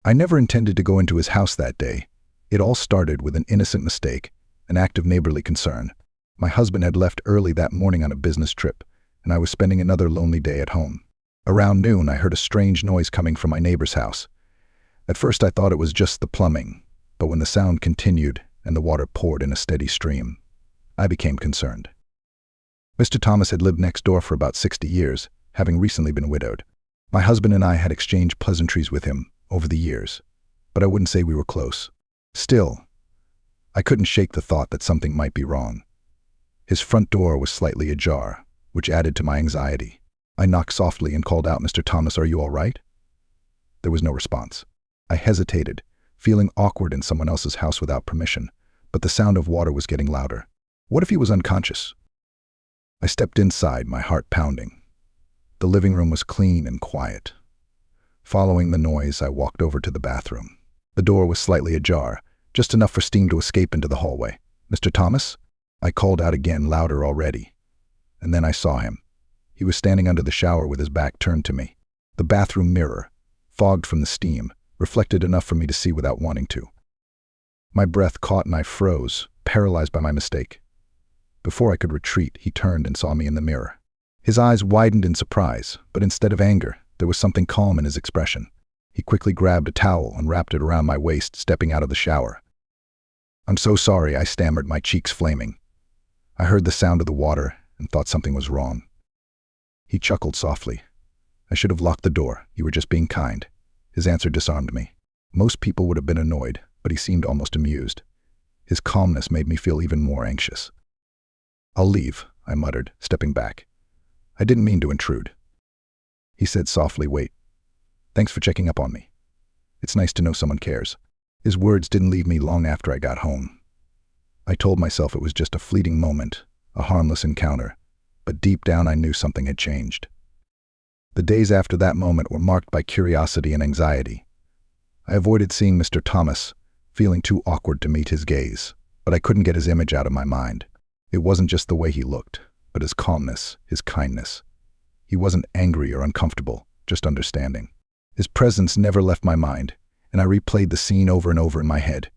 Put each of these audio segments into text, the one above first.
I never intended to go into his house that day. It all started with an innocent mistake, an act of neighborly concern. My husband had left early that morning on a business trip, and I was spending another lonely day at home. Around noon, I heard a strange noise coming from my neighbor's house. At first, I thought it was just the plumbing, but when the sound continued and the water poured in a steady stream, I became concerned. Mr. Thomas had lived next door for about 60 years, having recently been widowed. My husband and I had exchanged pleasantries with him over the years, but I wouldn't say we were close. Still, I couldn't shake the thought that something might be wrong. His front door was slightly ajar, which added to my anxiety. I knocked softly and called out, "Mr. Thomas, are you all right?" There was no response. I hesitated, feeling awkward in someone else's house without permission, but the sound of water was getting louder. What if he was unconscious? I stepped inside, my heart pounding. The living room was clean and quiet. Following the noise, I walked over to the bathroom. The door was slightly ajar, just enough for steam to escape into the hallway. "Mr. Thomas?" I called out again, louder already. And then I saw him. He was standing under the shower with his back turned to me. The bathroom mirror, fogged from the steam, reflected enough for me to see without wanting to. My breath caught and I froze, paralyzed by my mistake. Before I could retreat, he turned and saw me in the mirror. His eyes widened in surprise, but instead of anger, there was something calm in his expression. He quickly grabbed a towel and wrapped it around my waist, stepping out of the shower. "I'm so sorry," I stammered, my cheeks flaming. I heard the sound of the water and thought something was wrong. He chuckled softly. "I should have locked the door. You were just being kind." His answer disarmed me. Most people would have been annoyed, but he seemed almost amused. His calmness made me feel even more anxious. "I'll leave," I muttered, stepping back. "I didn't mean to intrude." He said softly, "Wait. Thanks for checking up on me. It's nice to know someone cares." His words didn't leave me long after I got home. I told myself it was just a fleeting moment, a harmless encounter, but deep down I knew something had changed. The days after that moment were marked by curiosity and anxiety. I avoided seeing Mr. Thomas, feeling too awkward to meet his gaze, but I couldn't get his image out of my mind. It wasn't just the way he looked, but his calmness, his kindness. He wasn't angry or uncomfortable, just understanding. His presence never left my mind, and I replayed the scene over and over in my head.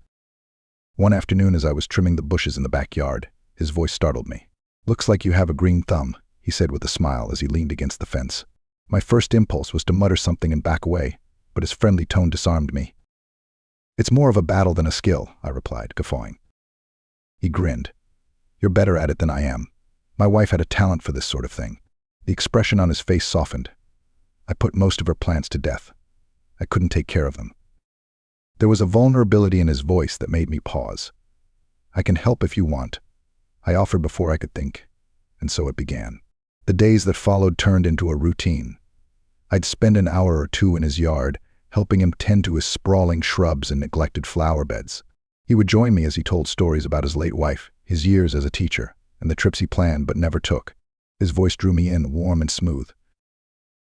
One afternoon, as I was trimming the bushes in the backyard, his voice startled me. "Looks like you have a green thumb," he said with a smile as he leaned against the fence. My first impulse was to mutter something and back away, but his friendly tone disarmed me. "It's more of a battle than a skill," I replied, guffawing. He grinned. "You're better at it than I am. My wife had a talent for this sort of thing." The expression on his face softened. "I put most of her plants to death. I couldn't take care of them." There was a vulnerability in his voice that made me pause. "I can help if you want," I offered before I could think, and so it began. The days that followed turned into a routine. I'd spend an hour or two in his yard, helping him tend to his sprawling shrubs and neglected flower beds. He would join me as he told stories about his late wife, his years as a teacher, and the trips he planned but never took. His voice drew me in, warm and smooth.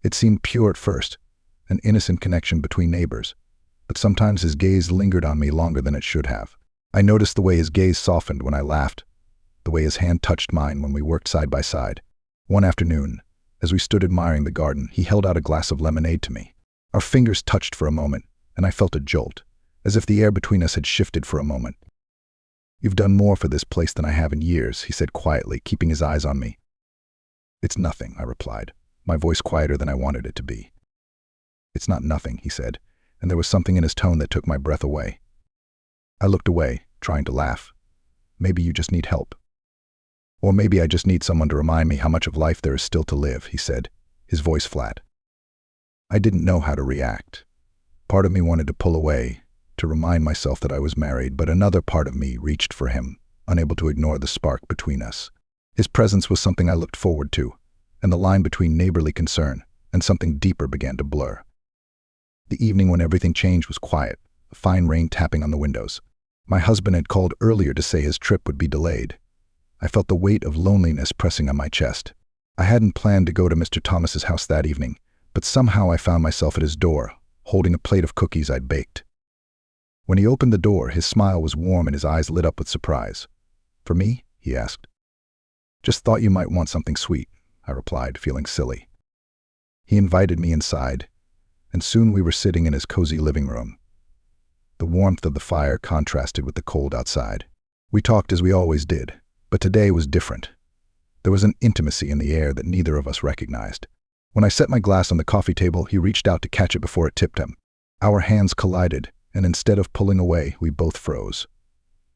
It seemed pure at first, an innocent connection between neighbors, but sometimes his gaze lingered on me longer than it should have. I noticed the way his gaze softened when I laughed, the way his hand touched mine when we worked side by side. One afternoon, as we stood admiring the garden, he held out a glass of lemonade to me. Our fingers touched for a moment, and I felt a jolt, as if the air between us had shifted for a moment. "You've done more for this place than I have in years," he said quietly, keeping his eyes on me. "It's nothing," I replied, my voice quieter than I wanted it to be. "It's not nothing," he said, and there was something in his tone that took my breath away. I looked away, trying to laugh. "Maybe you just need help. Or maybe I just need someone to remind me how much of life there is still to live," he said, his voice flat. I didn't know how to react. Part of me wanted to pull away, to remind myself that I was married, but another part of me reached for him, unable to ignore the spark between us. His presence was something I looked forward to, and the line between neighborly concern and something deeper began to blur. The evening when everything changed was quiet, a fine rain tapping on the windows. My husband had called earlier to say his trip would be delayed. I felt the weight of loneliness pressing on my chest. I hadn't planned to go to Mr. Thomas's house that evening, but somehow I found myself at his door, holding a plate of cookies I'd baked. When he opened the door, his smile was warm and his eyes lit up with surprise. "For me?" he asked. "Just thought you might want something sweet," I replied, feeling silly. He invited me inside, and soon we were sitting in his cozy living room. The warmth of the fire contrasted with the cold outside. We talked as we always did, but today was different. There was an intimacy in the air that neither of us recognized. When I set my glass on the coffee table, he reached out to catch it before it tipped him. Our hands collided, and instead of pulling away, we both froze.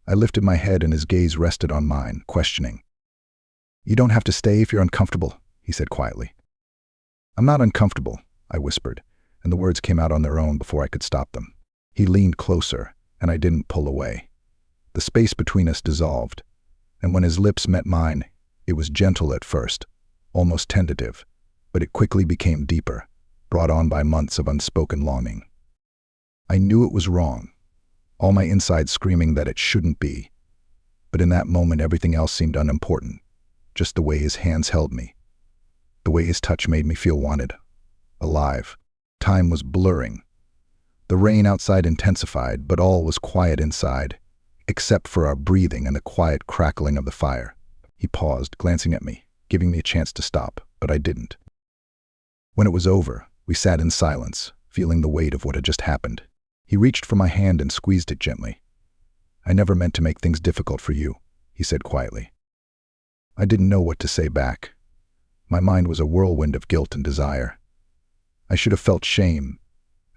I lifted my head and his gaze rested on mine, questioning. "You don't have to stay if you're uncomfortable," he said quietly. "I'm not uncomfortable," I whispered, and the words came out on their own before I could stop them. He leaned closer, and I didn't pull away. The space between us dissolved, and when his lips met mine, it was gentle at first, almost tentative, but it quickly became deeper, brought on by months of unspoken longing. I knew it was wrong, all my insides screaming that it shouldn't be, but in that moment everything else seemed unimportant, just the way his hands held me, the way his touch made me feel wanted, alive. Time was blurring. The rain outside intensified, but all was quiet inside, except for our breathing and the quiet crackling of the fire. He paused, glancing at me, giving me a chance to stop, but I didn't. When it was over, we sat in silence, feeling the weight of what had just happened. He reached for my hand and squeezed it gently. "I never meant to make things difficult for you," he said quietly. I didn't know what to say back. My mind was a whirlwind of guilt and desire. I should have felt shame,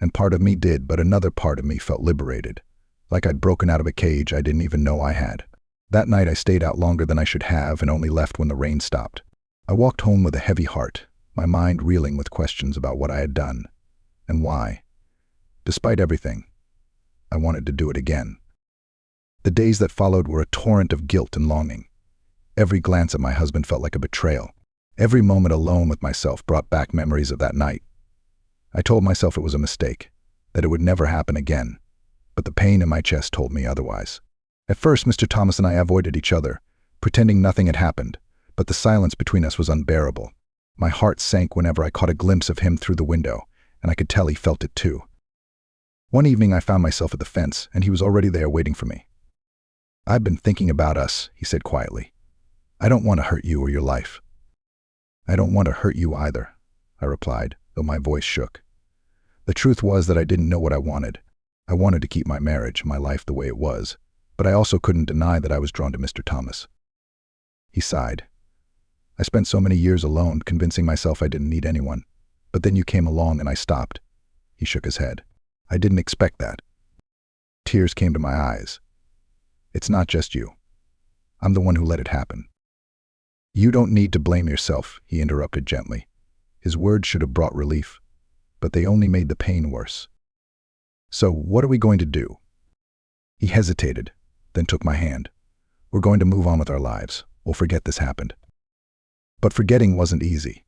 and part of me did, but another part of me felt liberated, like I'd broken out of a cage I didn't even know I had. That night I stayed out longer than I should have and only left when the rain stopped. I walked home with a heavy heart, my mind reeling with questions about what I had done and why. Despite everything, I wanted to do it again. The days that followed were a torrent of guilt and longing. Every glance at my husband felt like a betrayal. Every moment alone with myself brought back memories of that night. I told myself it was a mistake, that it would never happen again, but the pain in my chest told me otherwise. At first, Mr. Thomas and I avoided each other, pretending nothing had happened, but the silence between us was unbearable. My heart sank whenever I caught a glimpse of him through the window, and I could tell he felt it too. One evening I found myself at the fence, and he was already there waiting for me. "I've been thinking about us," he said quietly. "I don't want to hurt you or your life." "I don't want to hurt you either," I replied, though my voice shook. The truth was that I didn't know what I wanted. I wanted to keep my marriage, my life the way it was, but I also couldn't deny that I was drawn to Mr. Thomas. He sighed. "I spent so many years alone, convincing myself I didn't need anyone, but then you came along and I stopped." He shook his head. "I didn't expect that." Tears came to my eyes. "It's not just you. I'm the one who let it happen." "You don't need to blame yourself," he interrupted gently. His words should have brought relief, but they only made the pain worse. "So what are we going to do?" He hesitated, then took my hand. "We're going to move on with our lives. We'll forget this happened." But forgetting wasn't easy.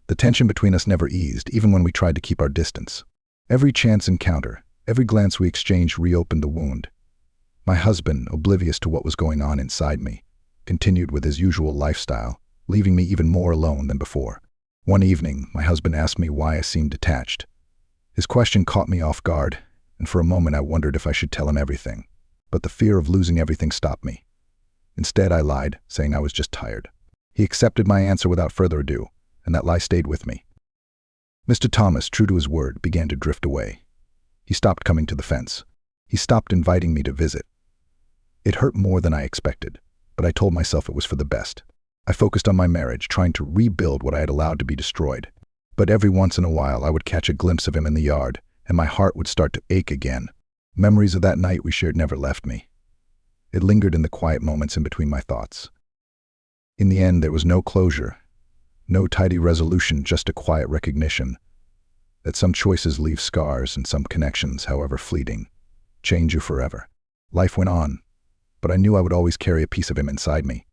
The tension between us never eased, even when we tried to keep our distance. Every chance encounter, every glance we exchanged reopened the wound. My husband, oblivious to what was going on inside me, continued with his usual lifestyle, leaving me even more alone than before. One evening, my husband asked me why I seemed detached. His question caught me off guard, and for a moment I wondered if I should tell him everything. But the fear of losing everything stopped me. Instead, I lied, saying I was just tired. He accepted my answer without further ado, and that lie stayed with me. Mr. Thomas, true to his word, began to drift away. He stopped coming to the fence. He stopped inviting me to visit. It hurt more than I expected, but I told myself it was for the best. I focused on my marriage, trying to rebuild what I had allowed to be destroyed. But every once in a while, I would catch a glimpse of him in the yard, and my heart would start to ache again. Memories of that night we shared never left me. It lingered in the quiet moments in between my thoughts. In the end, there was no closure, no tidy resolution, just a quiet recognition that some choices leave scars and some connections, however fleeting, change you forever. Life went on, but I knew I would always carry a piece of him inside me.